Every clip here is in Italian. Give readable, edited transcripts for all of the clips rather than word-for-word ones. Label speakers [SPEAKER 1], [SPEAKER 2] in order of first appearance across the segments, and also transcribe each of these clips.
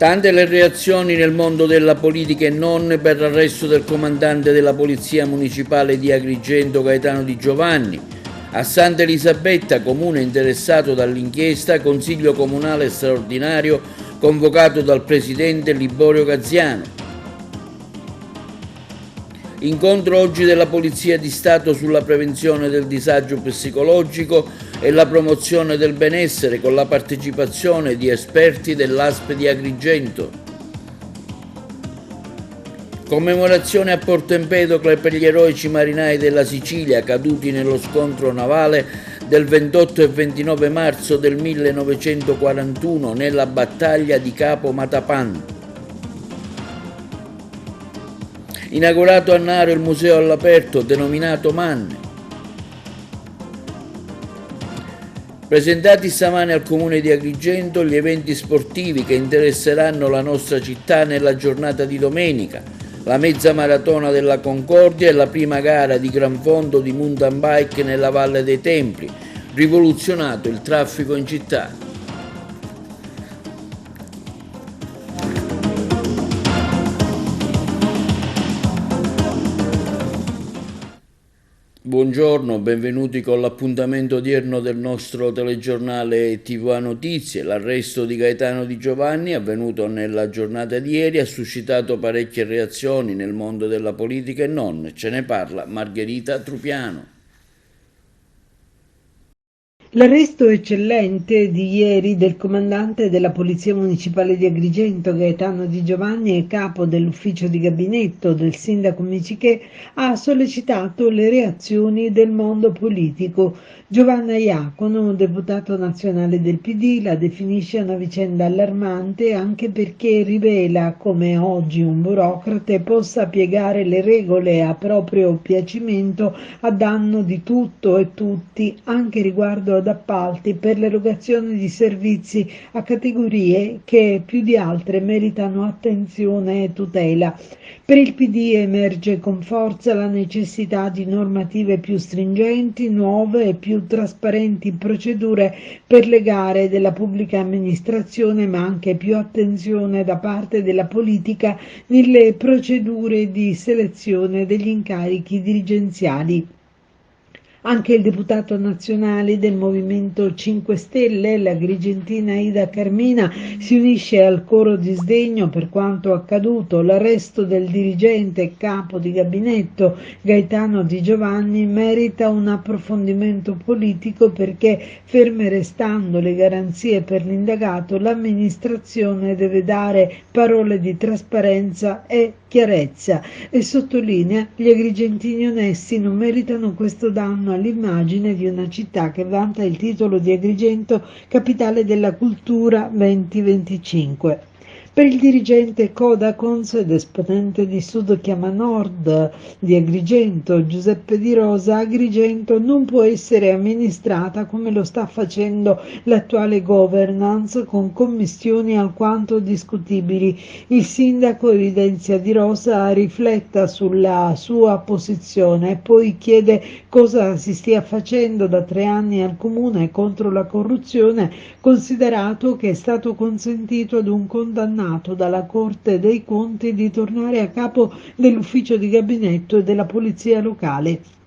[SPEAKER 1] Tante le reazioni nel mondo della politica e non per l'arresto del comandante della Polizia Municipale di Agrigento Gaetano Di Giovanni. A Santa Elisabetta, comune interessato dall'inchiesta, consiglio comunale straordinario convocato dal presidente Liborio Gaziano. Incontro oggi della Polizia di Stato sulla prevenzione del disagio psicologico e la promozione del benessere con la partecipazione di esperti dell'ASP di Agrigento. Commemorazione a Porto Empedocle per gli eroici marinai della Sicilia caduti nello scontro navale del 28 e 29 marzo del 1941 nella battaglia di Capo Matapan. Inaugurato a Naro il museo all'aperto denominato Manne. Presentati stamane al Comune di Agrigento gli eventi sportivi che interesseranno la nostra città nella giornata di domenica, la mezza maratona della Concordia e la prima gara di gran fondo di mountain bike nella Valle dei Templi, rivoluzionato il traffico in città. Buongiorno, benvenuti con l'appuntamento odierno del nostro telegiornale TVA Notizie. L'arresto di Gaetano Di Giovanni, avvenuto nella giornata di ieri, ha suscitato parecchie reazioni nel mondo della politica e non. Ce ne parla Margherita Trupiano.
[SPEAKER 2] L'arresto eccellente di ieri del comandante della Polizia Municipale di Agrigento, Gaetano Di Giovanni, e capo dell'ufficio di gabinetto del sindaco Micichè, ha sollecitato le reazioni del mondo politico. Giovanna Iacono, deputato nazionale del PD, la definisce una vicenda allarmante anche perché rivela come oggi un burocrate possa piegare le regole a proprio piacimento a danno di tutto e tutti, anche riguardo ad appalti per l'erogazione di servizi a categorie che più di altre meritano attenzione e tutela. Per il PD emerge con forza la necessità di normative più stringenti, nuove e più trasparenti procedure per le gare della pubblica amministrazione, ma anche più attenzione da parte della politica nelle procedure di selezione degli incarichi dirigenziali. Anche il deputato nazionale del Movimento 5 Stelle, l'agrigentina Ida Carmina, si unisce al coro di sdegno per quanto accaduto. L'arresto del dirigente e capo di gabinetto Gaetano Di Giovanni merita un approfondimento politico perché, ferme restando le garanzie per l'indagato, l'amministrazione deve dare parole di trasparenza e chiarezza e sottolinea: gli agrigentini onesti non meritano questo danno all'immagine di una città che vanta il titolo di Agrigento capitale della cultura 2025. Per il dirigente Codacons ed esponente di Sud Chiama Nord di Agrigento, Giuseppe Di Rosa, Agrigento non può essere amministrata come lo sta facendo l'attuale governance, con commistioni alquanto discutibili. Il sindaco evidenzia Di Rosa rifletta sulla sua posizione e poi chiede cosa si stia facendo da 3 anni al comune contro la corruzione, considerato che è stato consentito ad un condannato dalla Corte dei Conti di tornare a capo dell'ufficio di gabinetto e della polizia locale.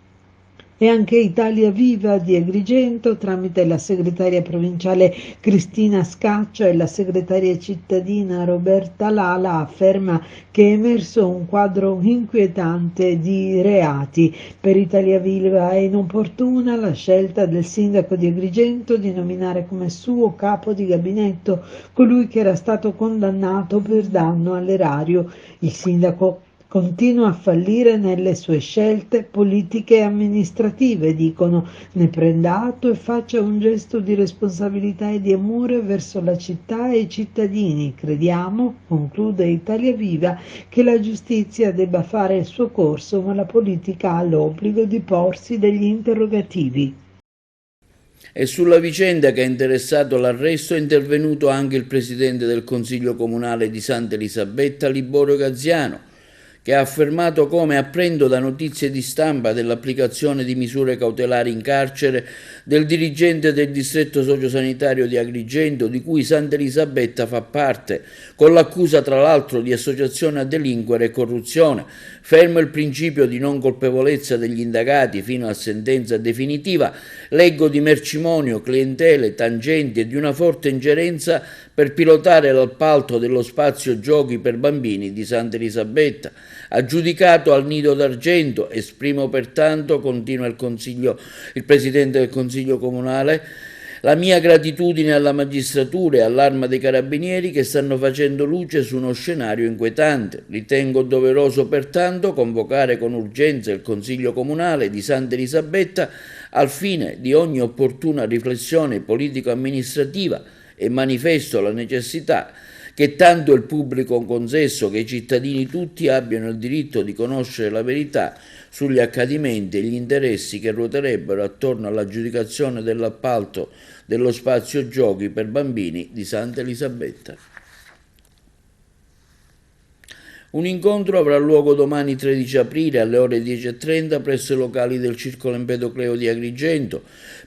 [SPEAKER 2] E anche Italia Viva di Agrigento, tramite la segretaria provinciale Cristina Scaccia e la segretaria cittadina Roberta Lala, afferma che è emerso un quadro inquietante di reati. Per Italia Viva è inopportuna la scelta del sindaco di Agrigento di nominare come suo capo di gabinetto colui che era stato condannato per danno all'erario. Il sindaco continua a fallire nelle sue scelte politiche e amministrative, dicono. Ne prenda atto e faccia un gesto di responsabilità e di amore verso la città e i cittadini. Crediamo, conclude Italia Viva, che la giustizia debba fare il suo corso, ma la politica ha l'obbligo di porsi degli interrogativi.
[SPEAKER 1] E sulla vicenda che ha interessato l'arresto è intervenuto anche il presidente del Consiglio Comunale di Santa Elisabetta, Liborio Gaziano, che ha affermato come apprendo da notizie di stampa dell'applicazione di misure cautelari in carcere del dirigente del distretto sociosanitario di Agrigento, di cui Santa Elisabetta fa parte, con l'accusa tra l'altro di associazione a delinquere e corruzione. Fermo il principio di non colpevolezza degli indagati fino a sentenza definitiva, leggo di mercimonio, clientele, tangenti e di una forte ingerenza per pilotare l'appalto dello spazio giochi per bambini di Santa Elisabetta. Aggiudicato al Nido d'Argento, esprimo pertanto, continua il Presidente del Consiglio Comunale, la mia gratitudine alla magistratura e all'Arma dei Carabinieri che stanno facendo luce su uno scenario inquietante. Ritengo doveroso pertanto convocare con urgenza il Consiglio Comunale di Santa Elisabetta al fine di ogni opportuna riflessione politico-amministrativa e manifesto la necessità che tanto il pubblico consesso che i cittadini tutti abbiano il diritto di conoscere la verità sugli accadimenti e gli interessi che ruoterebbero attorno all'aggiudicazione dell'appalto dello spazio giochi per bambini di Santa Elisabetta. Un incontro avrà luogo domani 13 aprile alle ore 10:30 presso i locali del Circolo Empedocleo di Agrigento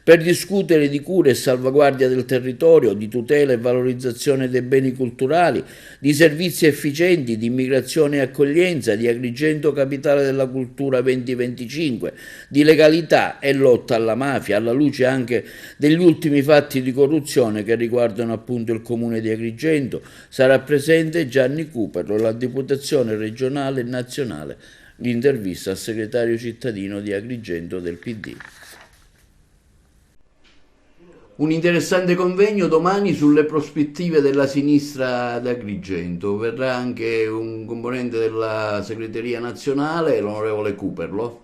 [SPEAKER 1] per discutere di cura e salvaguardia del territorio, di tutela e valorizzazione dei beni culturali, di servizi efficienti, di immigrazione e accoglienza, di Agrigento capitale della cultura 2025, di legalità e lotta alla mafia, alla luce anche degli ultimi fatti di corruzione che riguardano appunto il comune di Agrigento. Sarà presente Gianni Cuperlo, la Deputazione regionale e nazionale. L'intervista al segretario cittadino di Agrigento del PD. Un interessante convegno domani sulle prospettive della sinistra ad Agrigento. Verrà anche un componente della segreteria nazionale, l'onorevole Cuperlo.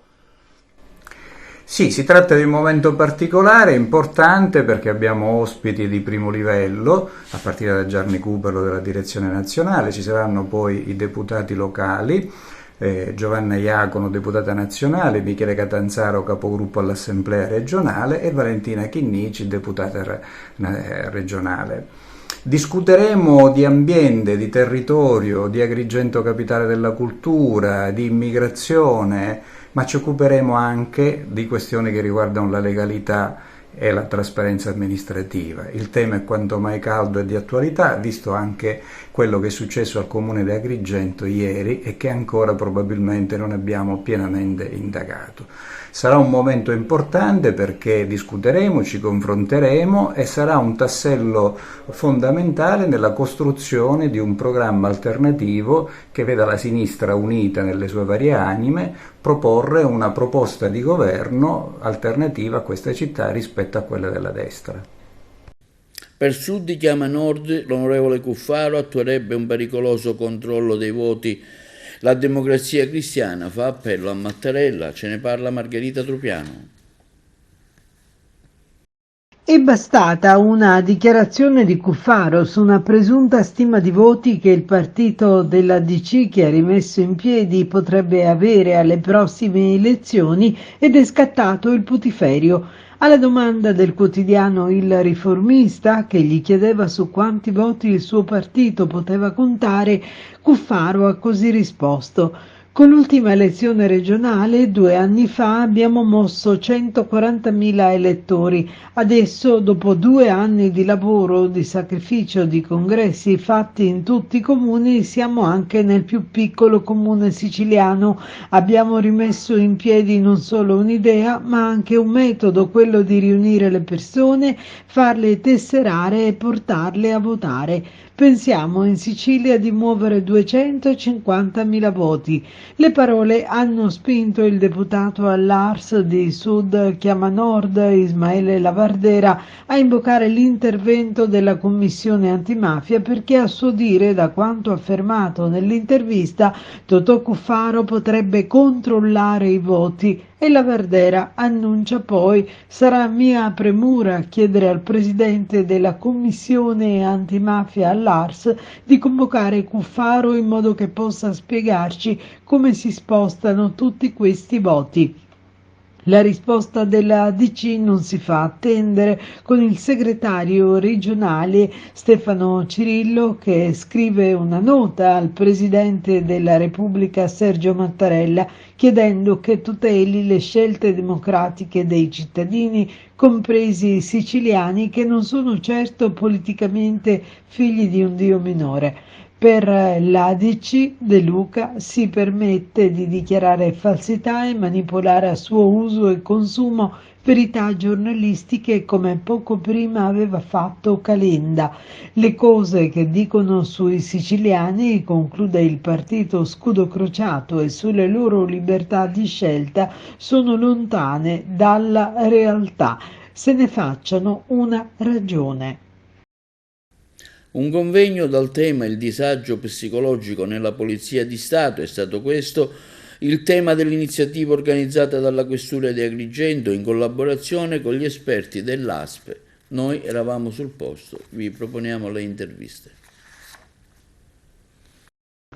[SPEAKER 3] Sì, si tratta di un momento particolare, importante, perché abbiamo ospiti di primo livello, a partire da Gianni Cuperlo della direzione nazionale, ci saranno poi i deputati locali, Giovanna Iacono, deputata nazionale, Michele Catanzaro, capogruppo all'Assemblea regionale, e Valentina Chinnici, deputata regionale. Discuteremo di ambiente, di territorio, di Agrigento capitale della cultura, di immigrazione, ma ci occuperemo anche di questioni che riguardano la legalità e la trasparenza amministrativa. Il tema è quanto mai caldo e di attualità, visto anche quello che è successo al comune di Agrigento ieri e che ancora probabilmente non abbiamo pienamente indagato. Sarà un momento importante perché discuteremo, ci confronteremo e sarà un tassello fondamentale nella costruzione di un programma alternativo che veda la sinistra unita nelle sue varie anime proporre una proposta di governo alternativa a questa città rispetto a quella della destra.
[SPEAKER 1] Per Sud chiama Nord, l'onorevole Cuffaro attuerebbe un pericoloso controllo dei voti. La Democrazia Cristiana fa appello a Mattarella, ce ne parla Margherita Trupiano.
[SPEAKER 2] È bastata una dichiarazione di Cuffaro su una presunta stima di voti che il partito della DC, che ha rimesso in piedi, potrebbe avere alle prossime elezioni ed è scattato il putiferio. Alla domanda del quotidiano Il Riformista, che gli chiedeva su quanti voti il suo partito poteva contare, Cuffaro ha così risposto: con l'ultima elezione regionale 2 anni fa abbiamo mosso 140.000 elettori. Adesso, dopo 2 anni di lavoro, di sacrificio, di congressi fatti in tutti i comuni, siamo anche nel più piccolo comune siciliano. Abbiamo rimesso in piedi non solo un'idea, ma anche un metodo, quello di riunire le persone, farle tesserare e portarle a votare. Pensiamo in Sicilia di muovere 250.000 voti. Le parole hanno spinto il deputato all'Ars di Sud Chiama Nord, Ismaele Lavardera, a invocare l'intervento della Commissione Antimafia perché, a suo dire, da quanto affermato nell'intervista, Totò Cuffaro potrebbe controllare i voti. E Lavardera annuncia poi: sarà mia premura chiedere al presidente della Commissione Antimafia all'Ars di convocare Cuffaro in modo che possa spiegarci come si spostano tutti questi voti. La risposta della DC non si fa attendere, con il segretario regionale Stefano Cirillo che scrive una nota al Presidente della Repubblica Sergio Mattarella chiedendo che tuteli le scelte democratiche dei cittadini, compresi i siciliani che non sono certo politicamente figli di un dio minore. Per l'ADC De Luca si permette di dichiarare falsità e manipolare a suo uso e consumo verità giornalistiche come poco prima aveva fatto Calenda. Le cose che dicono sui siciliani, conclude il partito Scudo Crociato, e sulle loro libertà di scelta sono lontane dalla realtà. Se ne facciano una ragione.
[SPEAKER 1] Un convegno dal tema il disagio psicologico nella Polizia di Stato è stato questo il tema dell'iniziativa organizzata dalla Questura di Agrigento in collaborazione con gli esperti dell'ASPE. Noi eravamo sul posto, vi proponiamo le interviste.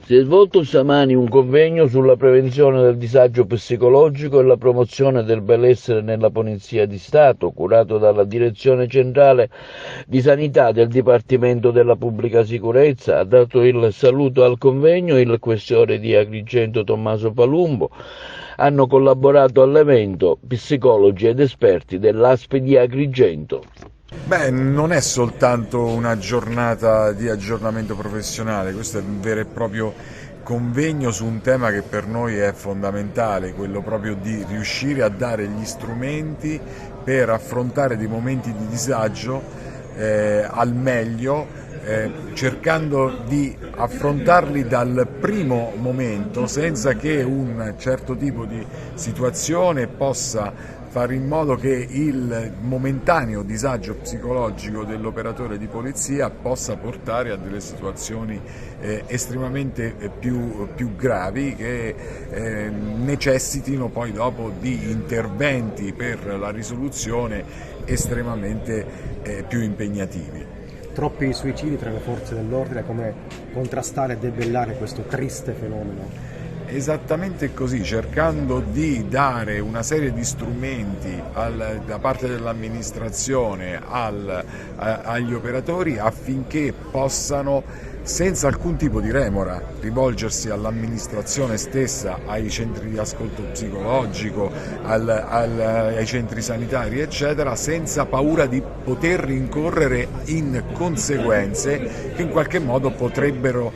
[SPEAKER 1] Si è svolto stamani un convegno sulla prevenzione del disagio psicologico e la promozione del benessere nella Polizia di Stato, curato dalla Direzione Centrale di Sanità del Dipartimento della Pubblica Sicurezza. Ha dato il saluto al convegno il questore di Agrigento Tommaso Palumbo. Hanno collaborato all'evento psicologi ed esperti dell'ASPE di Agrigento.
[SPEAKER 4] Beh, non è soltanto una giornata di aggiornamento professionale, questo è un vero e proprio convegno su un tema che per noi è fondamentale, quello proprio di riuscire a dare gli strumenti per affrontare dei momenti di disagio al meglio, cercando di affrontarli dal primo momento senza che un certo tipo di situazione possa fare in modo che il momentaneo disagio psicologico dell'operatore di polizia possa portare a delle situazioni estremamente più gravi che necessitino poi dopo di interventi per la risoluzione estremamente più impegnativi.
[SPEAKER 5] Troppi suicidi tra le forze dell'ordine, come contrastare e debellare questo triste fenomeno?
[SPEAKER 4] Esattamente così, cercando di dare una serie di strumenti da parte dell'amministrazione agli operatori affinché possano, senza alcun tipo di remora, rivolgersi all'amministrazione stessa, ai centri di ascolto psicologico, ai centri sanitari, eccetera, senza paura di poter incorrere in conseguenze che in qualche modo potrebbero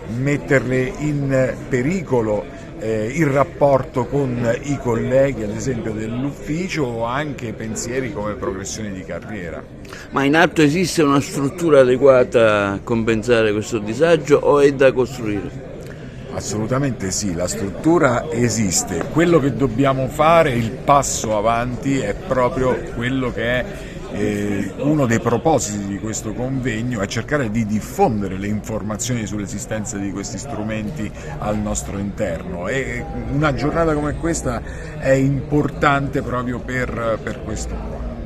[SPEAKER 4] metterle in pericolo il rapporto con i colleghi, ad esempio dell'ufficio, o anche pensieri come progressione di carriera.
[SPEAKER 1] Ma in atto esiste una struttura adeguata a compensare questo disagio o è da costruire?
[SPEAKER 4] Assolutamente sì, la struttura esiste. Quello che dobbiamo fare, il passo avanti, è proprio quello che è uno dei propositi di questo convegno, è cercare di diffondere le informazioni sull'esistenza di questi strumenti al nostro interno, e una giornata come questa è importante proprio per questo.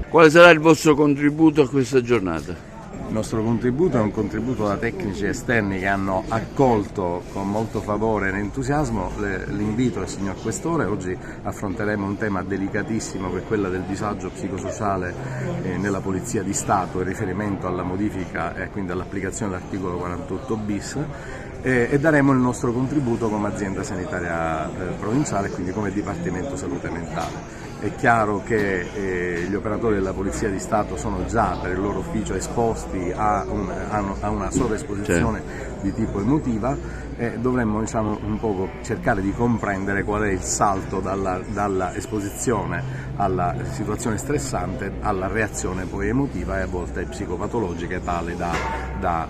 [SPEAKER 1] Quale sarà il vostro contributo a questa giornata?
[SPEAKER 6] Il nostro contributo è un contributo da tecnici esterni che hanno accolto con molto favore e entusiasmo l'invito del signor Questore. Oggi affronteremo un tema delicatissimo, che è quello del disagio psicosociale nella Polizia di Stato in riferimento alla modifica e quindi all'applicazione dell'articolo 48 bis, e daremo il nostro contributo come azienda sanitaria provinciale, quindi come Dipartimento Salute Mentale. È chiaro che gli operatori della Polizia di Stato sono già per il loro ufficio esposti a una sovraesposizione di tipo emotiva, e dovremmo un poco cercare di comprendere qual è il salto dalla esposizione alla situazione stressante alla reazione poi emotiva e a volte psicopatologica, tale da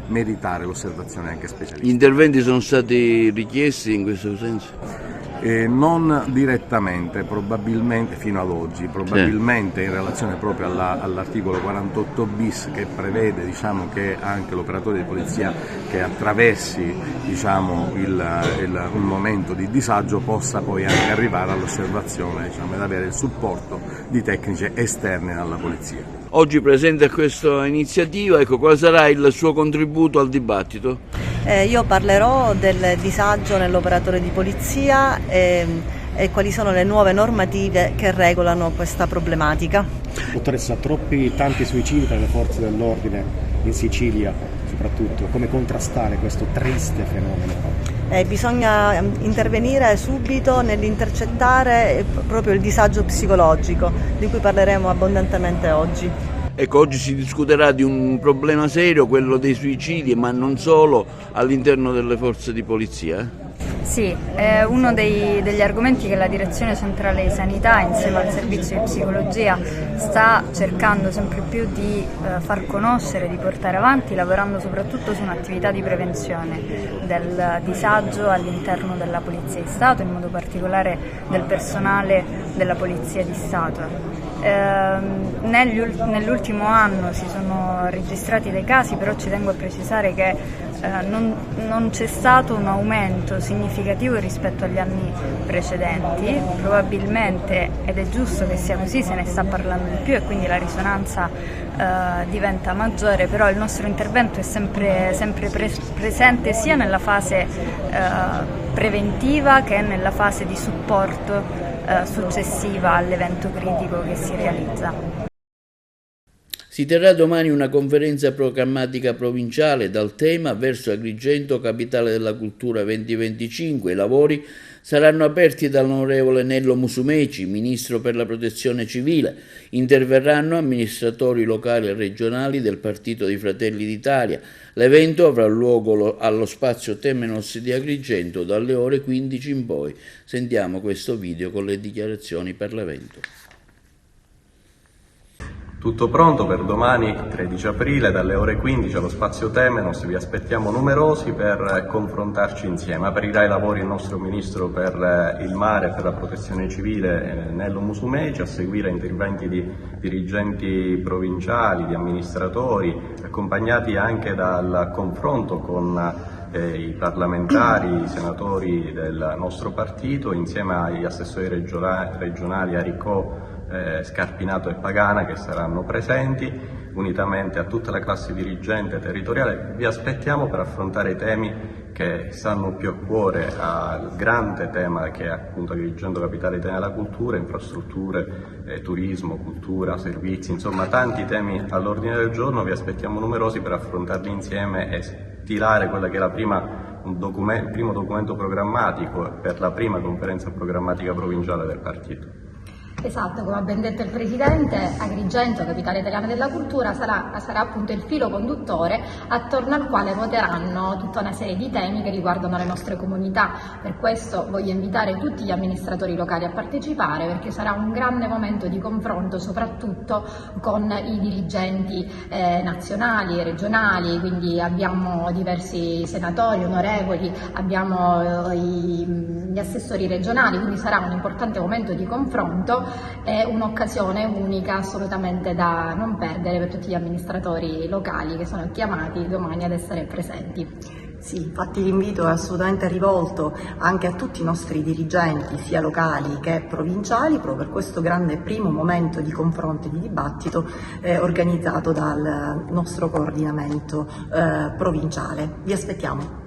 [SPEAKER 6] meritare l'osservazione anche specialistica.
[SPEAKER 1] Gli interventi sono stati richiesti in questo senso?
[SPEAKER 6] Non direttamente, probabilmente fino ad oggi, probabilmente in relazione proprio all'articolo 48 bis, che prevede che anche l'operatore di polizia che attraversi un momento di disagio possa poi anche arrivare all'osservazione ed avere il supporto di tecnici esterni alla polizia.
[SPEAKER 1] Oggi presente a questa iniziativa, quale sarà il suo contributo al dibattito?
[SPEAKER 7] Io parlerò del disagio nell'operatore di polizia, e quali sono le nuove normative che regolano questa problematica.
[SPEAKER 5] Dottoressa, tanti suicidi tra le forze dell'ordine in Sicilia soprattutto, come contrastare questo triste fenomeno?
[SPEAKER 7] Bisogna intervenire subito nell'intercettare proprio il disagio psicologico, di cui parleremo abbondantemente oggi.
[SPEAKER 1] Ecco, oggi si discuterà di un problema serio, quello dei suicidi, ma non solo, all'interno delle forze di polizia.
[SPEAKER 8] Sì, è uno degli argomenti che la Direzione Centrale di Sanità, insieme al Servizio di Psicologia, sta cercando sempre più di far conoscere, di portare avanti, lavorando soprattutto su un'attività di prevenzione del disagio all'interno della Polizia di Stato, in modo particolare del personale della Polizia di Stato. Nell'ultimo anno si sono registrati dei casi, però ci tengo a precisare che non c'è stato un aumento significativo rispetto agli anni precedenti. Probabilmente, ed è giusto che sia così, se ne sta parlando di più e quindi la risonanza diventa maggiore, però il nostro intervento è sempre presente sia nella fase preventiva che nella fase di supporto successiva all'evento critico che si realizza.
[SPEAKER 1] Si terrà domani una conferenza programmatica provinciale dal tema Verso Agrigento, capitale della cultura 2025. I lavori saranno aperti dall'onorevole Nello Musumeci, ministro per la protezione civile. Interverranno amministratori locali e regionali del partito di Fratelli d'Italia. L'evento avrà luogo allo spazio Temenos di Agrigento dalle ore 15 in poi. Sentiamo questo video con le dichiarazioni per l'evento.
[SPEAKER 9] Tutto pronto per domani 13 aprile dalle ore 15 allo spazio Temenos, vi aspettiamo numerosi per confrontarci insieme. Aprirà i lavori il nostro Ministro per il Mare e per la Protezione Civile Nello Musumeci, a seguire interventi di dirigenti provinciali, di amministratori, accompagnati anche dal confronto con i parlamentari, i senatori del nostro partito, insieme agli assessori regionali Aricò, Scarpinato e Pagana, che saranno presenti, unitamente a tutta la classe dirigente territoriale. Vi aspettiamo per affrontare i temi che stanno più a cuore al grande tema che è appunto Agrigento capitale italiana della cultura, infrastrutture, turismo, cultura, servizi, insomma tanti temi all'ordine del giorno. Vi aspettiamo numerosi per affrontarli insieme e stilare quella che è il primo documento programmatico per la prima conferenza programmatica provinciale del partito.
[SPEAKER 10] Esatto, come ha ben detto il Presidente, Agrigento, capitale italiana della cultura, sarà appunto il filo conduttore attorno al quale voteranno tutta una serie di temi che riguardano le nostre comunità. Per questo voglio invitare tutti gli amministratori locali a partecipare, perché sarà un grande momento di confronto soprattutto con i dirigenti nazionali e regionali, quindi abbiamo diversi senatori, onorevoli, abbiamo gli assessori regionali, quindi sarà un importante momento di confronto. È un'occasione unica assolutamente da non perdere per tutti gli amministratori locali che sono chiamati domani ad essere presenti.
[SPEAKER 11] Sì, infatti l'invito è assolutamente rivolto anche a tutti i nostri dirigenti, sia locali che provinciali, proprio per questo grande primo momento di confronto e di dibattito organizzato dal nostro coordinamento provinciale. Vi aspettiamo.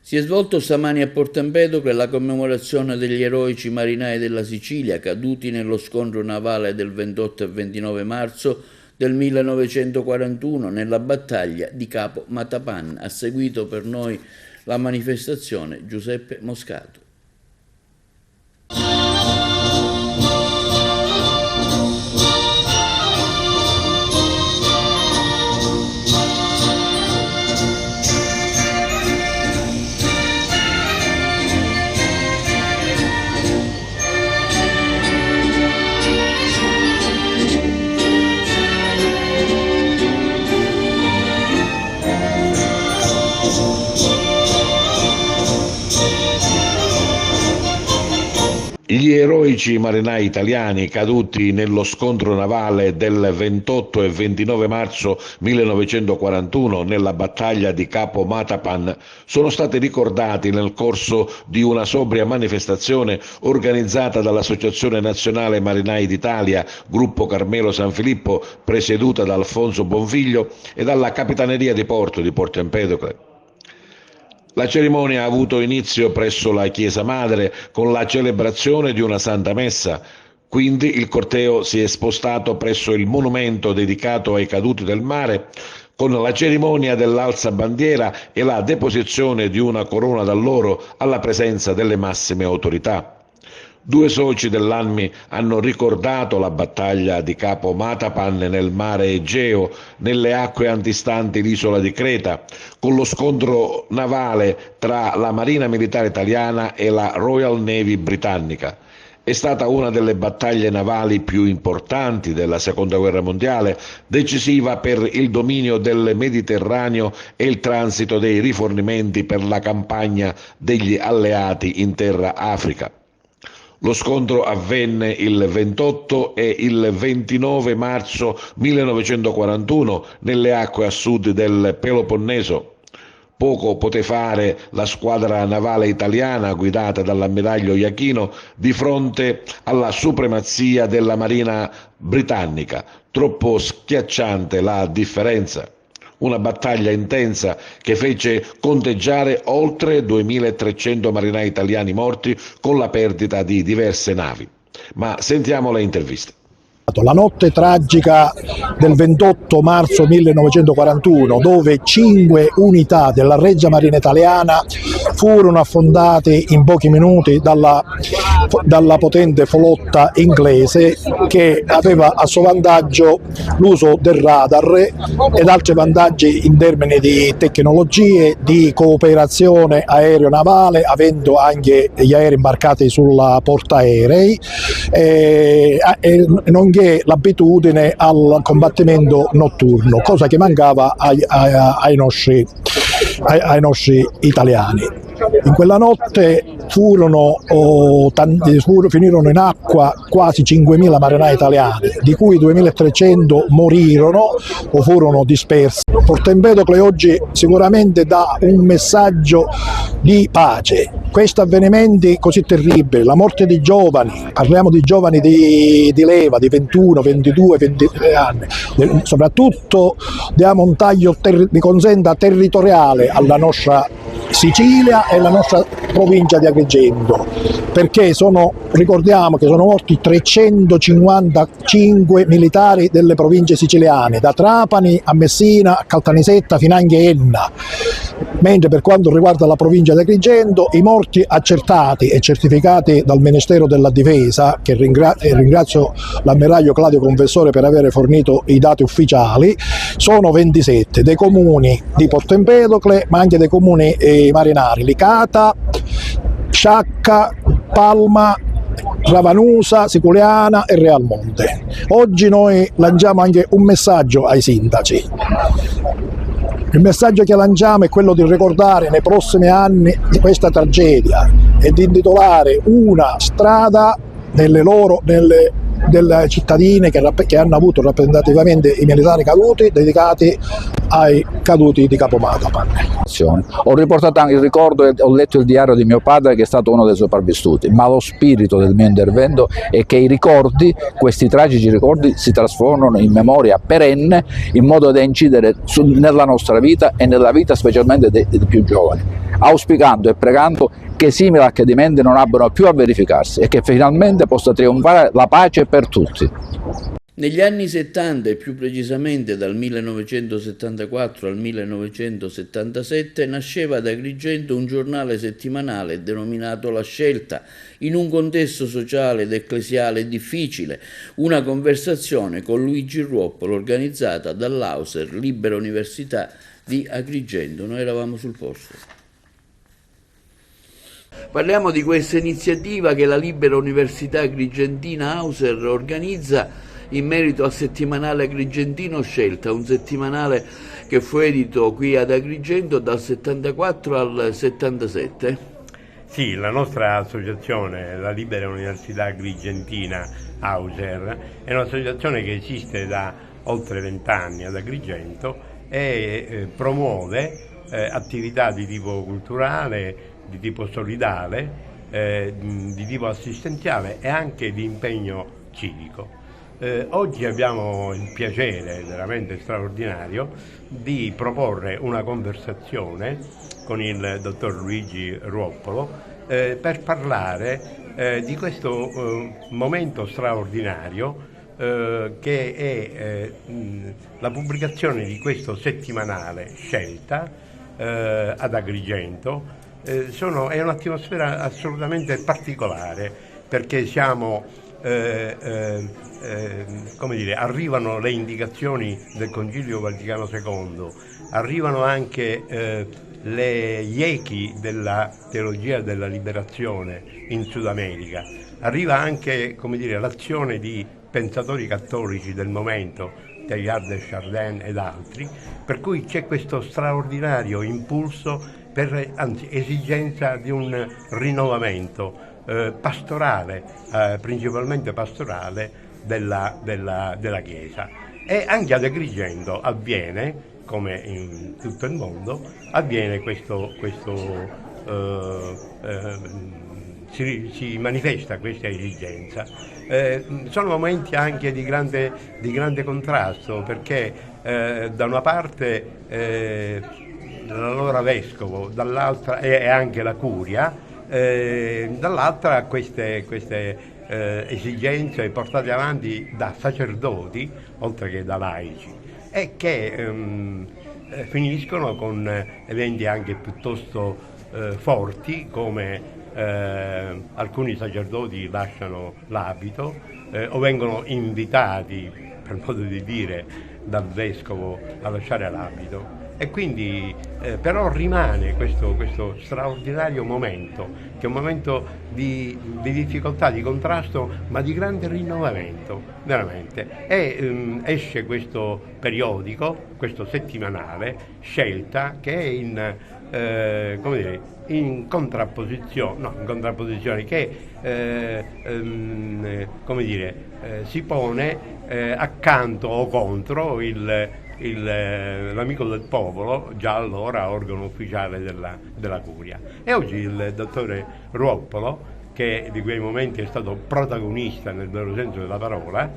[SPEAKER 1] Si è svolto stamani a Porto Empedocle la commemorazione degli eroici marinai della Sicilia caduti nello scontro navale del 28 e 29 marzo del 1941 nella battaglia di Capo Matapan. Ha seguito per noi la manifestazione Giuseppe Moscato.
[SPEAKER 12] Gli eroici marinai italiani caduti nello scontro navale del 28 e 29 marzo 1941 nella battaglia di Capo Matapan sono stati ricordati nel corso di una sobria manifestazione organizzata dall'Associazione Nazionale Marinai d'Italia, Gruppo Carmelo San Filippo, presieduta da Alfonso Bonfiglio, e dalla Capitaneria di Porto Empedocle. La cerimonia ha avuto inizio presso la Chiesa Madre con la celebrazione di una Santa Messa. Quindi il corteo si è spostato presso il monumento dedicato ai caduti del mare con la cerimonia dell'alzabandiera e la deposizione di una corona d'alloro alla presenza delle massime autorità. 2 soci dell'ANMI hanno ricordato la battaglia di Capo Matapan nel mare Egeo, nelle acque antistanti l'isola di Creta, con lo scontro navale tra la Marina Militare Italiana e la Royal Navy britannica. È stata una delle battaglie navali più importanti della Seconda Guerra Mondiale, decisiva per il dominio del Mediterraneo e il transito dei rifornimenti per la campagna degli alleati in terra Africa. Lo scontro avvenne il 28 e il 29 marzo 1941 nelle acque a sud del Peloponneso. Poco poté fare la squadra navale italiana guidata dall'ammiraglio Iachino di fronte alla supremazia della Marina britannica, troppo schiacciante la differenza. Una battaglia intensa che fece conteggiare oltre 2.300 marinai italiani morti con la perdita di diverse navi. Ma sentiamo le interviste.
[SPEAKER 13] La notte tragica del 28 marzo 1941, dove 5 unità della Regia Marina Italiana furono affondate in pochi minuti dalla potente flotta inglese, che aveva a suo vantaggio l'uso del radar ed altri vantaggi in termini di tecnologie, di cooperazione aereo-navale, avendo anche gli aerei imbarcati sulla portaerei, nonché l'abitudine al combattimento notturno, cosa che mancava ai nostri italiani. In quella notte finirono in acqua quasi 5.000 marinai italiani, di cui 2.300 morirono o furono dispersi. Porto Empedocle oggi sicuramente dà un messaggio di pace. Questi avvenimenti così terribili, la morte di giovani, parliamo di giovani di leva, di 21, 22, 23 anni, soprattutto diamo un taglio di consenta territoriale alla nostra Sicilia e la nostra provincia di Agrigento, perché ricordiamo che sono morti 355 militari delle province siciliane, da Trapani a Messina, a Caltanissetta fino anche a Enna, mentre per quanto riguarda la provincia di Agrigento i morti accertati e certificati dal Ministero della Difesa, che ringrazio l'ammiraglio Claudio Confessore per aver fornito i dati ufficiali, sono 27, dei comuni di Porto Empedocle ma anche dei comuni marinari Licata, Sciacca, Palma, Ravanusa, Siculiana e Realmonte. Oggi noi lanciamo anche un messaggio ai sindaci. Il messaggio che lanciamo è quello di ricordare nei prossimi anni di questa tragedia e di intitolare una strada delle cittadine che hanno avuto rappresentativamente i militari caduti, dedicati ai caduti di Capo Matapan.
[SPEAKER 14] Ho riportato anche il ricordo e ho letto il diario di mio padre, che è stato uno dei sopravvissuti, ma lo spirito del mio intervento è che i ricordi, questi tragici ricordi, si trasformano in memoria perenne, in modo da incidere nella nostra vita e nella vita specialmente dei più giovani, auspicando e pregando che simili accadimenti non abbiano più a verificarsi e che finalmente possa trionfare la pace per tutti.
[SPEAKER 1] Negli anni 70 e più precisamente dal 1974 al 1977 nasceva ad Agrigento un giornale settimanale denominato La Scelta, in un contesto sociale ed ecclesiale difficile, una conversazione con Luigi Ruoppolo organizzata dall'Auser Libera Università di Agrigento. Noi eravamo sul posto. Parliamo di questa iniziativa che la Libera Università Agrigentina Auser organizza in merito al settimanale agrigentino Scelta, un settimanale che fu edito qui ad Agrigento dal 74 al 77.
[SPEAKER 15] Sì, la nostra associazione, la Libera Università Agrigentina Auser, è un'associazione che esiste da oltre 20 anni ad Agrigento e promuove attività di tipo culturale, di tipo solidale, di tipo assistenziale e anche di impegno civico. Oggi abbiamo il piacere veramente straordinario di proporre una conversazione con il dottor Luigi Ruoppolo per parlare di questo momento straordinario che è la pubblicazione di questo settimanale Scelta ad Agrigento. È un'atmosfera assolutamente particolare, perché siamo come dire, arrivano le indicazioni del Concilio Vaticano II, arrivano anche gli echi della teologia della liberazione in Sud America, arriva anche, come dire, l'azione di pensatori cattolici del momento, Teilhard de Chardin ed altri, per cui c'è questo straordinario impulso, anzi esigenza di un rinnovamento pastorale, principalmente pastorale della Chiesa. E anche ad Agrigento avviene, come in tutto il mondo, avviene si manifesta questa esigenza. Sono momenti anche di grande contrasto, perché da una parte l'allora vescovo, dall'altra e anche la curia, dall'altra queste esigenze portate avanti da sacerdoti oltre che da laici, e che finiscono con eventi anche piuttosto forti, come alcuni sacerdoti lasciano l'abito o vengono invitati, per modo di dire, dal vescovo a lasciare l'abito. E quindi però rimane questo straordinario momento, che è un momento di difficoltà, di contrasto, ma di grande rinnovamento, veramente. E esce questo periodico, questo settimanale, Scelta, che è in contrapposizione, che si pone accanto o contro l'Amico del Popolo, già allora organo ufficiale della curia. E oggi il dottore Ruoppolo, che di quei momenti è stato protagonista nel vero senso della parola,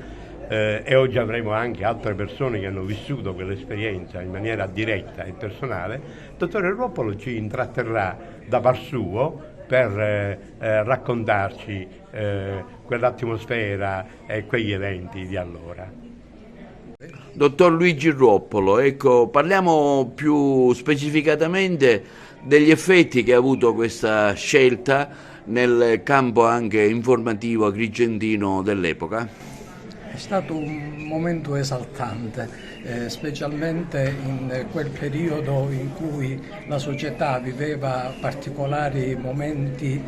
[SPEAKER 15] e oggi avremo anche altre persone che hanno vissuto quell'esperienza in maniera diretta e personale, il dottore Ruoppolo ci intratterrà da par suo per raccontarci quell'atmosfera e quegli eventi di allora.
[SPEAKER 1] Dottor Luigi Ruoppolo, ecco, parliamo più specificatamente degli effetti che ha avuto questa scelta nel campo anche informativo agrigentino dell'epoca.
[SPEAKER 16] È stato un momento esaltante, specialmente in quel periodo in cui la società viveva particolari momenti,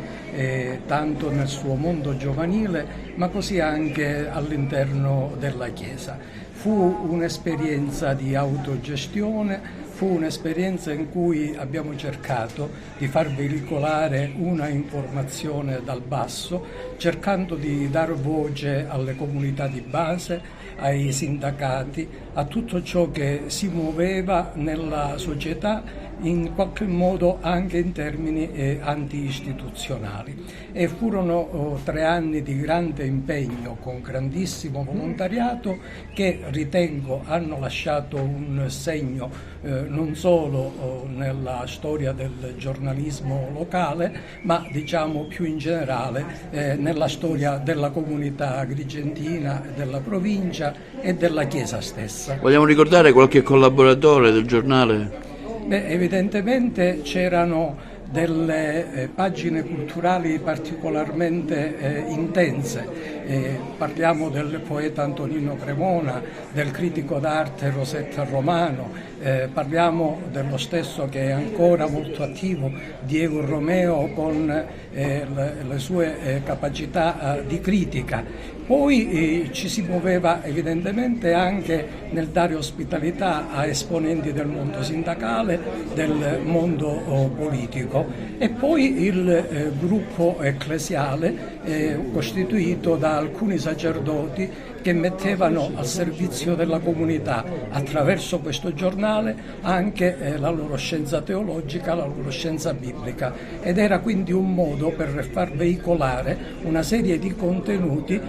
[SPEAKER 16] tanto nel suo mondo giovanile, ma così anche all'interno della Chiesa. Fu un'esperienza di autogestione, fu un'esperienza in cui abbiamo cercato di far veicolare una informazione dal basso, cercando di dar voce alle comunità di base, ai sindacati, a tutto ciò che si muoveva nella società, in qualche modo anche in termini anti-istituzionali. E furono 3 anni di grande impegno, con grandissimo volontariato, che ritengo hanno lasciato un segno non solo nella storia del giornalismo locale, ma diciamo più in generale nella storia della comunità agrigentina, della provincia e della Chiesa stessa.
[SPEAKER 1] Vogliamo ricordare qualche collaboratore del giornale?
[SPEAKER 16] Evidentemente c'erano delle pagine culturali particolarmente intense. Parliamo del poeta Antonino Cremona, del critico d'arte Rosetta Romano, parliamo dello stesso che è ancora molto attivo, Diego Romeo, con le sue capacità di critica. Poi ci si muoveva evidentemente anche nel dare ospitalità a esponenti del mondo sindacale, del mondo politico, e poi il gruppo ecclesiale costituito da da alcuni sacerdoti che mettevano al servizio della comunità attraverso questo giornale anche la loro scienza teologica, la loro scienza biblica, ed era quindi un modo per far veicolare una serie di contenuti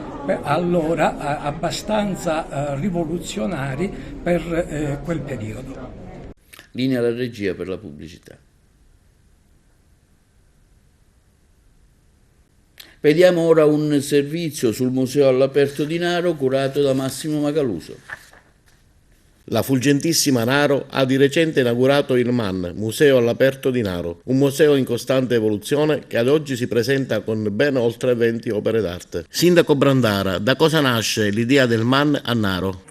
[SPEAKER 16] allora abbastanza rivoluzionari per quel periodo.
[SPEAKER 1] Linea alla regia per la pubblicità. Vediamo ora un servizio sul Museo all'Aperto di Naro curato da Massimo Macaluso.
[SPEAKER 17] La fulgentissima Naro ha di recente inaugurato il MAN, Museo all'Aperto di Naro, un museo in costante evoluzione che ad oggi si presenta con ben oltre 20 opere d'arte. Sindaco Brandara, da cosa nasce l'idea del MAN a Naro?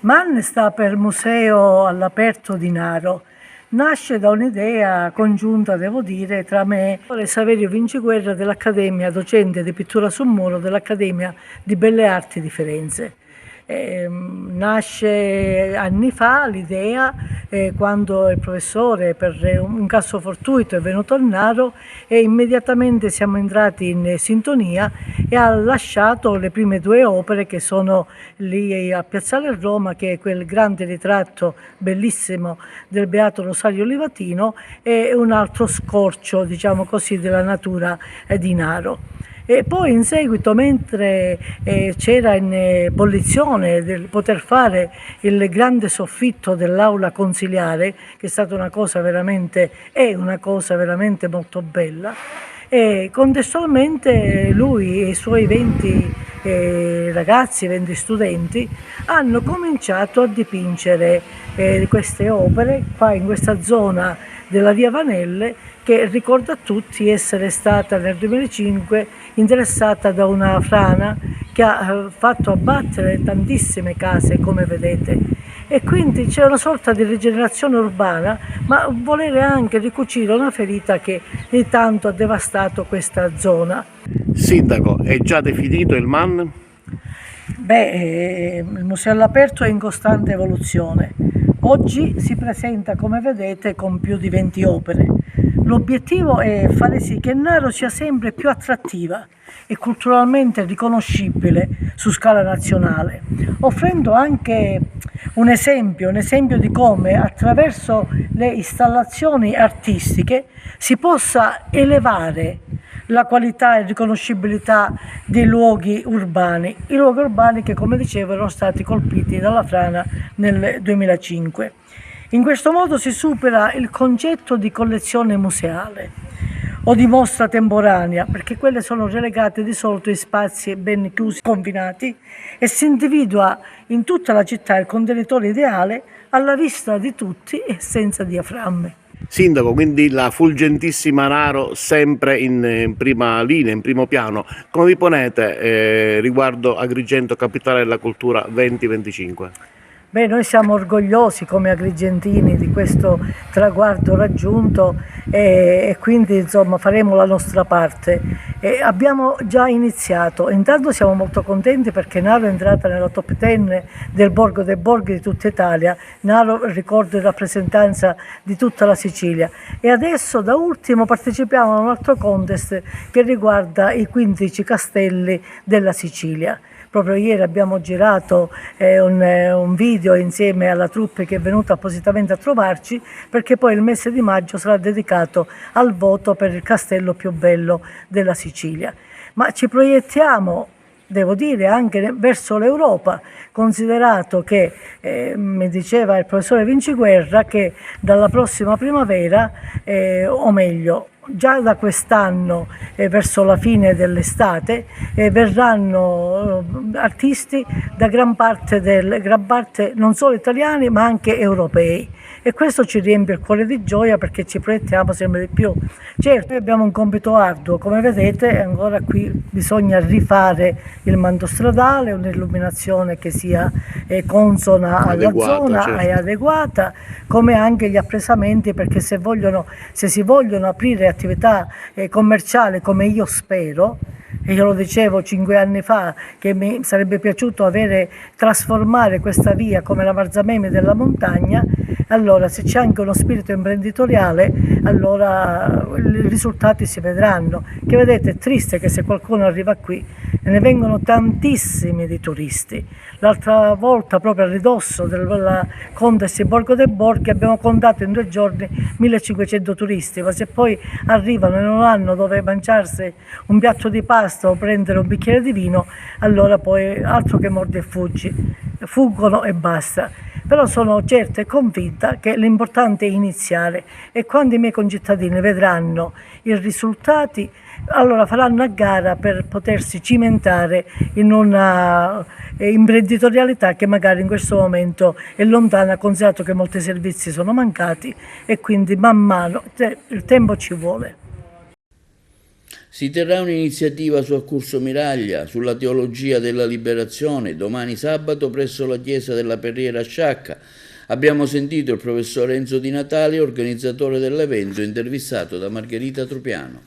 [SPEAKER 18] MAN sta per Museo all'Aperto di Naro. Nasce da un'idea congiunta, devo dire, tra me e Saverio Vinciguerra dell'Accademia, docente di pittura su muro dell'Accademia di Belle Arti di Firenze. Nasce anni fa l'idea quando il professore per un caso fortuito è venuto a Naro e immediatamente siamo entrati in sintonia e ha lasciato le prime due opere che sono lì a Piazzale Roma, che è quel grande ritratto bellissimo del Beato Rosario Livatino e un altro scorcio, diciamo così, della natura di Naro. E poi in seguito, mentre c'era in ebollizione del poter fare il grande soffitto dell'aula consiliare, che è stata una cosa veramente molto bella, e contestualmente lui e i suoi 20 ragazzi, 20 studenti, hanno cominciato a dipingere queste opere qua in questa zona della via Vanelle, che ricordo a tutti essere stata nel 2005 interessata da una frana che ha fatto abbattere tantissime case, come vedete, e quindi c'è una sorta di rigenerazione urbana, ma volere anche ricucire una ferita che di tanto ha devastato questa zona.
[SPEAKER 17] Sindaco, è già definito il MAN?
[SPEAKER 18] Il Museo all'Aperto è in costante evoluzione. Oggi si presenta, come vedete, con più di 20 opere. L'obiettivo è fare sì che Naro sia sempre più attrattiva e culturalmente riconoscibile su scala nazionale, offrendo anche un esempio di come attraverso le installazioni artistiche si possa elevare la qualità e riconoscibilità dei luoghi urbani, i luoghi urbani che, come dicevo, erano stati colpiti dalla frana nel 2005. In questo modo si supera il concetto di collezione museale o di mostra temporanea, perché quelle sono relegate di solito in spazi ben chiusi, confinati, e si individua in tutta la città il contenitore ideale alla vista di tutti e senza diaframme.
[SPEAKER 17] Sindaco, quindi la fulgentissima Naro sempre in prima linea, in primo piano. Come vi ponete riguardo Agrigento, capitale della cultura 2025?
[SPEAKER 18] Noi siamo orgogliosi come agrigentini di questo traguardo raggiunto e quindi faremo la nostra parte. Abbiamo già iniziato, intanto siamo molto contenti perché Naro è entrata nella top 10 del Borgo dei Borghi di tutta Italia. Naro ricordo in rappresentanza di tutta la Sicilia, e adesso da ultimo partecipiamo a un altro contest che riguarda i 15 castelli della Sicilia. Proprio ieri abbiamo girato un video insieme alla troupe che è venuta appositamente a trovarci, perché poi il mese di maggio sarà dedicato al voto per il castello più bello della Sicilia. Ma ci proiettiamo, devo dire, anche verso l'Europa, considerato che, mi diceva il professore Vinciguerra, che dalla prossima primavera, o meglio, già da quest'anno verso la fine dell'estate verranno artisti da gran parte non solo italiani ma anche europei, e questo ci riempie il cuore di gioia perché ci proiettiamo sempre di più. Certo, abbiamo un compito arduo, come vedete ancora qui bisogna rifare il manto stradale, un'illuminazione che sia consona alla zona, certo, e adeguata, come anche gli appresamenti, perché se si vogliono aprire attività commerciali, come io spero, e io lo dicevo 5 anni fa che mi sarebbe piaciuto trasformare questa via come la Marzamemi della montagna, Allora se c'è anche uno spirito imprenditoriale, allora i risultati si vedranno. Che vedete, è triste che se qualcuno arriva qui e ne vengono tantissimi di turisti. L'altra volta, proprio a ridosso della Contest Borgo dei Borghi, abbiamo contato in 2 giorni 1500 turisti, ma se poi arrivano e non hanno dove mangiarsi un piatto di pasta o prendere un bicchiere di vino, allora poi altro che mordi e fuggi, fuggono e basta. Però sono certa e convinta che l'importante è iniziare, e quando i miei concittadini vedranno i risultati, allora faranno a gara per potersi cimentare in una imprenditorialità che magari in questo momento è lontana, considerato che molti servizi sono mancati, e quindi man mano il tempo ci vuole.
[SPEAKER 1] Si terrà un'iniziativa su Accurso Miraglia, sulla teologia della liberazione, domani sabato presso la chiesa della Perriera a Sciacca. Abbiamo sentito il professor Enzo Di Natale, organizzatore dell'evento, intervistato da Margherita Trupiano.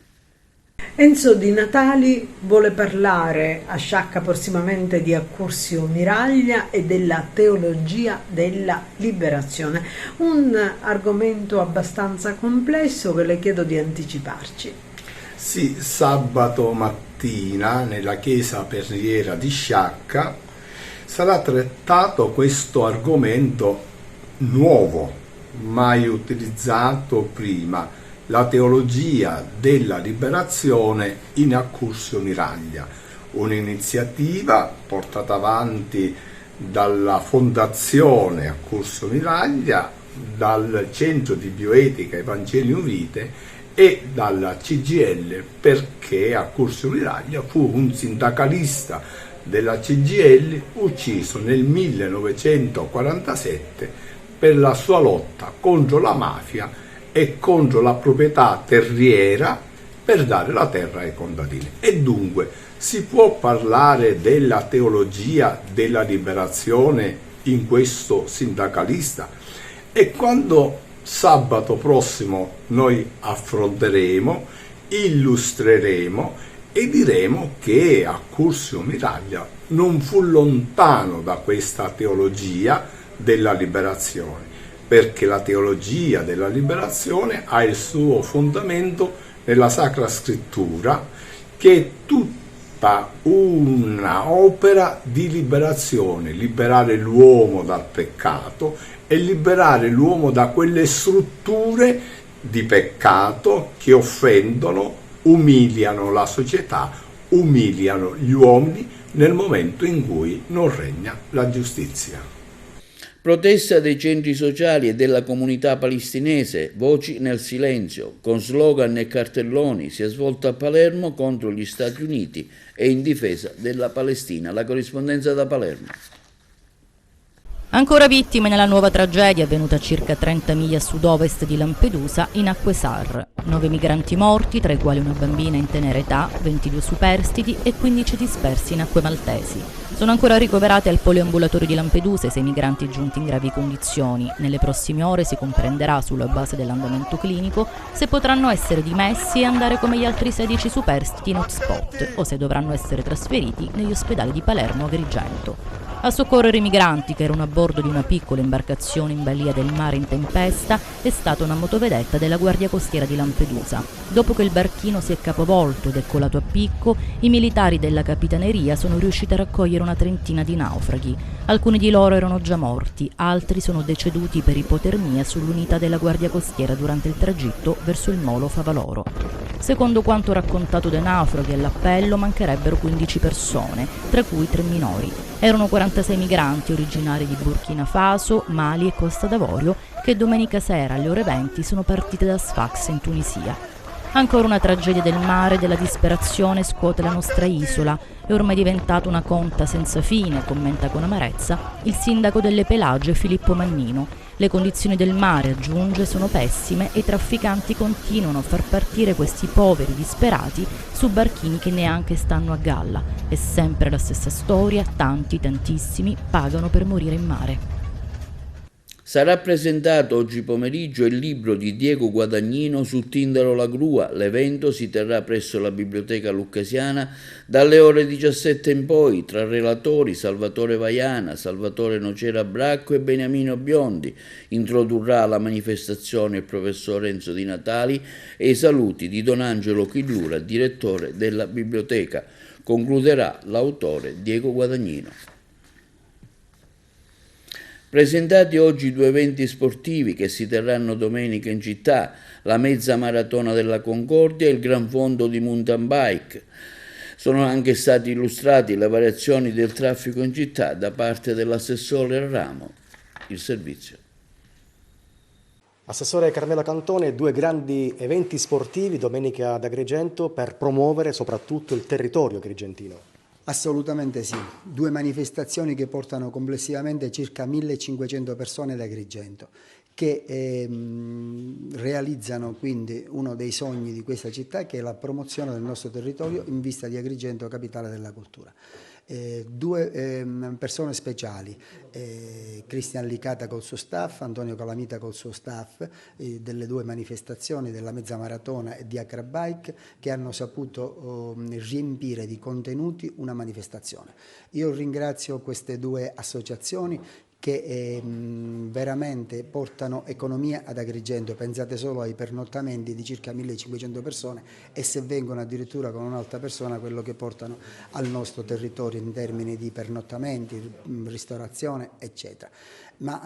[SPEAKER 2] Enzo Di Natali vuole parlare a Sciacca prossimamente di Accursio Miraglia e della teologia della liberazione, un argomento abbastanza complesso che le chiedo di anticiparci.
[SPEAKER 19] Sì, sabato mattina nella chiesa Perriera di Sciacca sarà trattato questo argomento nuovo, mai utilizzato prima, la teologia della liberazione in Accursio Miraglia, un'iniziativa portata avanti dalla Fondazione Accursio Miraglia, dal Centro di Bioetica Evangelium Vitae e dalla CGIL, perché Accursio Miraglia fu un sindacalista della CGIL ucciso nel 1947 per la sua lotta contro la mafia e contro la proprietà terriera per dare la terra ai contadini. E dunque si può parlare della teologia della liberazione in questo sindacalista? E quando sabato prossimo noi affronteremo, illustreremo e diremo che Accursio Miraglia non fu lontano da questa teologia della liberazione, perché la teologia della liberazione ha il suo fondamento nella Sacra Scrittura, che è tutta una opera di liberazione, liberare l'uomo dal peccato e liberare l'uomo da quelle strutture di peccato che offendono, umiliano la società, umiliano gli uomini nel momento in cui non regna la giustizia.
[SPEAKER 1] Protesta dei centri sociali e della comunità palestinese, voci nel silenzio, con slogan e cartelloni, si è svolta a Palermo contro gli Stati Uniti e in difesa della Palestina. La corrispondenza da Palermo.
[SPEAKER 20] Ancora vittime nella nuova tragedia avvenuta a circa 30 miglia a sud-ovest di Lampedusa, in acque Sar. 9 migranti morti, tra i quali una bambina in tenera età, 22 superstiti e 15 dispersi in acque maltesi. Sono ancora ricoverati al poliambulatorio di Lampedusa i 6 migranti giunti in gravi condizioni. Nelle prossime ore si comprenderà, sulla base dell'andamento clinico, se potranno essere dimessi e andare come gli altri 16 superstiti in hotspot o se dovranno essere trasferiti negli ospedali di Palermo o Agrigento. A soccorrere i migranti, che erano a bordo di una piccola imbarcazione in balia del mare in tempesta, è stata una motovedetta della Guardia Costiera di Lampedusa. Dopo che il barchino si è capovolto ed è colato a picco, i militari della capitaneria sono riusciti a raccogliere una trentina di naufraghi. Alcuni di loro erano già morti, altri sono deceduti per ipotermia sull'unità della Guardia Costiera durante il tragitto verso il molo Favaloro. Secondo quanto raccontato dai naufraghi all'appello, mancherebbero 15 persone, tra cui 3 minori. Erano 46 migranti originari di Burkina Faso, Mali e Costa d'Avorio che domenica sera alle ore 20 sono partite da Sfax in Tunisia. Ancora una tragedia del mare e della disperazione scuote la nostra isola. È ormai diventata una conta senza fine, commenta con amarezza il sindaco delle Pelagie Filippo Mannino. Le condizioni del mare, aggiunge, sono pessime e i trafficanti continuano a far partire questi poveri disperati su barchini che neanche stanno a galla. È sempre la stessa storia, tantissimi pagano per morire in mare.
[SPEAKER 1] Sarà presentato oggi pomeriggio il libro di Diego Guadagnino su Tindaro la Grua. L'evento si terrà presso la Biblioteca Lucchesiana dalle ore 17 in poi, tra relatori Salvatore Vaiana, Salvatore Nocera Bracco e Beniamino Biondi. Introdurrà la manifestazione il professor Enzo Di Natali e i saluti di Don Angelo Chillura, direttore della biblioteca. Concluderà l'autore Diego Guadagnino. Presentati oggi 2 eventi sportivi che si terranno domenica in città, la mezza maratona della Concordia e il Gran Fondo di mountain bike. Sono anche stati illustrati le variazioni del traffico in città da parte dell'assessore al ramo. Il servizio.
[SPEAKER 5] Assessore Carmela Cantone, 2 grandi eventi sportivi domenica ad Agrigento per promuovere soprattutto il territorio agrigentino.
[SPEAKER 21] Assolutamente sì, 2 manifestazioni che portano complessivamente circa 1500 persone ad Agrigento, che realizzano quindi uno dei sogni di questa città, che è la promozione del nostro territorio in vista di Agrigento, capitale della cultura. 2 persone speciali, Cristian Licata col suo staff, Antonio Calamita col suo staff, delle 2 manifestazioni della mezza maratona e di Acrabike, che hanno saputo riempire di contenuti una manifestazione. Io ringrazio queste 2 associazioni che veramente portano economia ad Agrigento. Pensate solo ai pernottamenti di circa 1500 persone e se vengono addirittura con un'altra persona quello che portano al nostro territorio in termini di pernottamenti, ristorazione eccetera. Ma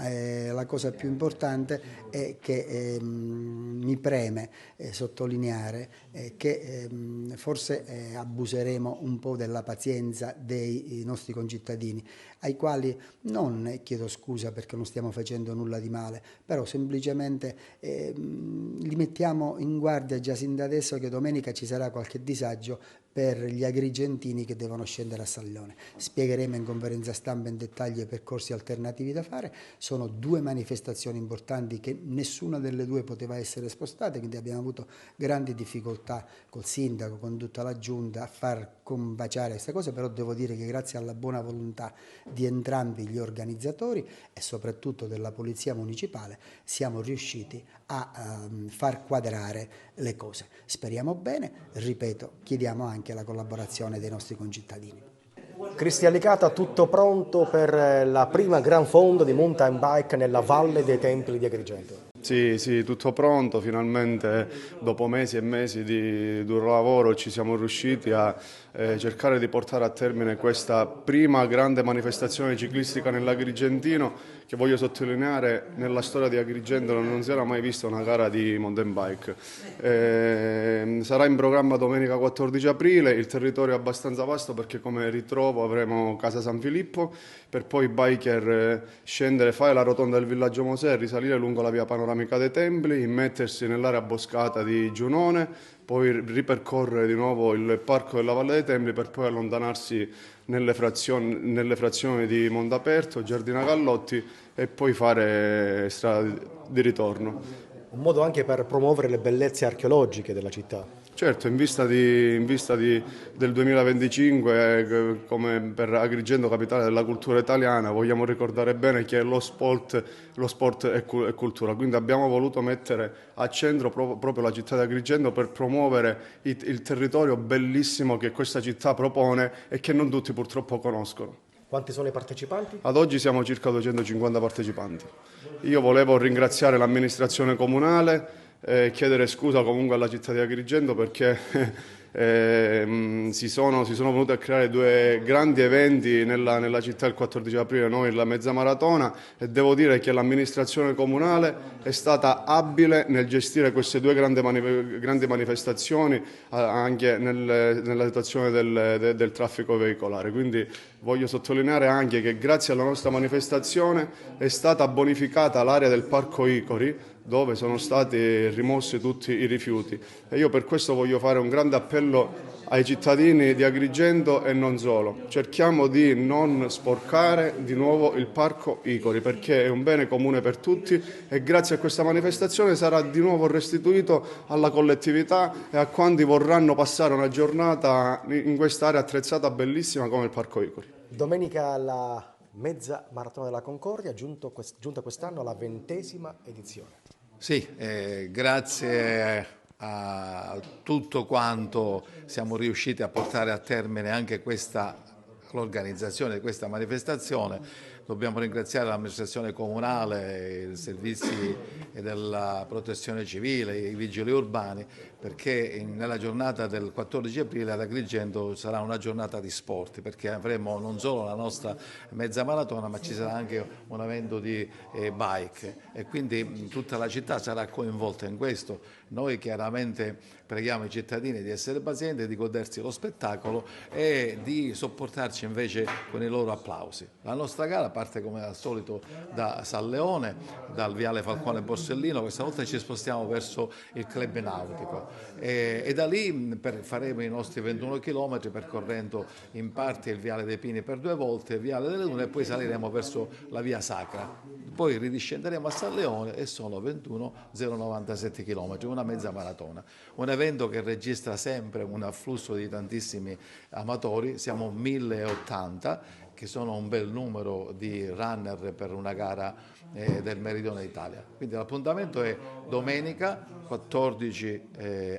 [SPEAKER 21] la cosa più importante è che mi preme sottolineare che forse abuseremo un po' della pazienza dei nostri concittadini, ai quali non chiedo scusa perché non stiamo facendo nulla di male, però semplicemente li mettiamo in guardia già sin da adesso che domenica ci sarà qualche disagio per gli agrigentini che devono scendere a Salione. Spiegheremo in conferenza stampa in dettaglio i percorsi alternativi da fare. Sono 2 manifestazioni importanti che nessuna delle 2 poteva essere spostata, quindi abbiamo avuto grandi difficoltà col sindaco, con tutta la giunta a far combaciare questa cosa, però devo dire che grazie alla buona volontà di entrambi gli organizzatori e soprattutto della Polizia Municipale siamo riusciti a far quadrare le cose. Speriamo bene, ripeto, chiediamo anche la collaborazione dei nostri concittadini.
[SPEAKER 5] Cristian Licata, tutto pronto per la prima Gran Fondo di mountain bike nella Valle dei Templi di Agrigento?
[SPEAKER 22] Sì, tutto pronto, finalmente dopo mesi e mesi di duro lavoro ci siamo riusciti a cercare di portare a termine questa prima grande manifestazione ciclistica nell'Agrigentino, che voglio sottolineare, nella storia di Agrigento non si era mai vista una gara di mountain bike. Sarà in programma domenica 14 aprile, il territorio è abbastanza vasto perché come ritrovo avremo Casa San Filippo, per poi i biker scendere, fare la rotonda del Villaggio Mosè, risalire lungo la via panoramica dei Templi, immettersi nell'area boscata di Giunone, poi ripercorrere di nuovo il parco della Valle dei Templi per poi allontanarsi nelle frazioni di Mondaperto, Giardina Gallotti e poi fare strada di ritorno.
[SPEAKER 5] Un modo anche per promuovere le bellezze archeologiche della città.
[SPEAKER 22] Certo, in vista del 2025, come per Agrigento, capitale della cultura italiana, vogliamo ricordare bene che lo sport è cultura, quindi abbiamo voluto mettere a centro proprio la città di Agrigento per promuovere il territorio bellissimo che questa città propone e che non tutti purtroppo conoscono.
[SPEAKER 5] Quanti sono i partecipanti?
[SPEAKER 22] Ad oggi siamo circa 250 partecipanti. Io volevo ringraziare l'amministrazione comunale, chiedere scusa comunque alla città di Agrigento perché si sono venuti a creare 2 grandi eventi nella città il 14 aprile, noi la mezza maratona, e devo dire che l'amministrazione comunale è stata abile nel gestire queste 2 grandi manifestazioni anche nella situazione del traffico veicolare. Quindi voglio sottolineare anche che grazie alla nostra manifestazione è stata bonificata l'area del Parco Icori, dove sono stati rimossi tutti i rifiuti, e io per questo voglio fare un grande appello ai cittadini di Agrigento e non solo. Cerchiamo di non sporcare di nuovo il Parco Icori perché è un bene comune per tutti e grazie a questa manifestazione sarà di nuovo restituito alla collettività e a quanti vorranno passare una giornata in quest'area attrezzata bellissima come il Parco Icori.
[SPEAKER 5] Domenica la Mezza Maratona della Concordia, giunta quest'anno alla 20ª edizione.
[SPEAKER 3] Sì, grazie a tutto quanto siamo riusciti a portare a termine anche l'organizzazione di questa manifestazione. Dobbiamo ringraziare l'amministrazione comunale, i servizi della protezione civile, i vigili urbani, perché nella giornata del 14 aprile ad Agrigento sarà una giornata di sport, perché avremo non solo la nostra mezza maratona, ma ci sarà anche un evento di bike e quindi tutta la città sarà coinvolta in questo. Noi chiaramente preghiamo i cittadini di essere pazienti, di godersi lo spettacolo e di sopportarci invece con i loro applausi. La nostra gara parte come al solito da San Leone, dal viale Falcone Borsellino, questa volta ci spostiamo verso il club nautico e da lì faremo i nostri 21 km percorrendo in parte il viale dei Pini per 2 volte, il viale delle Dune e poi saliremo verso la via Sacra. Poi ridiscenderemo a San Leone e sono 21,097 km, una mezza maratona. Un evento che registra sempre un afflusso di tantissimi amatori, siamo 1080, che sono un bel numero di runner per una gara del Meridione d'Italia. Quindi l'appuntamento è domenica 14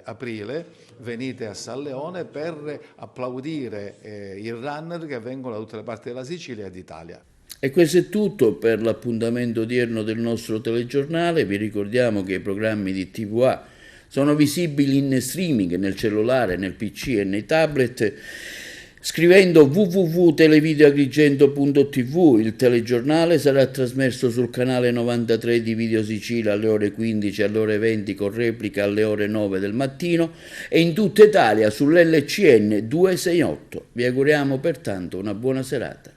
[SPEAKER 3] aprile, venite a San Leone per applaudire i runner che vengono da tutte le parti della Sicilia e d'Italia.
[SPEAKER 1] E questo è tutto per l'appuntamento odierno del nostro telegiornale. Vi ricordiamo che i programmi di TVA sono visibili in streaming nel cellulare, nel PC e nei tablet scrivendo www.televideoagrigento.tv. Il telegiornale sarà trasmesso sul canale 93 di Video Sicilia alle ore 15 e alle ore 20 con replica alle ore 9 del mattino e in tutta Italia sull'LCN 268. Vi auguriamo pertanto una buona serata.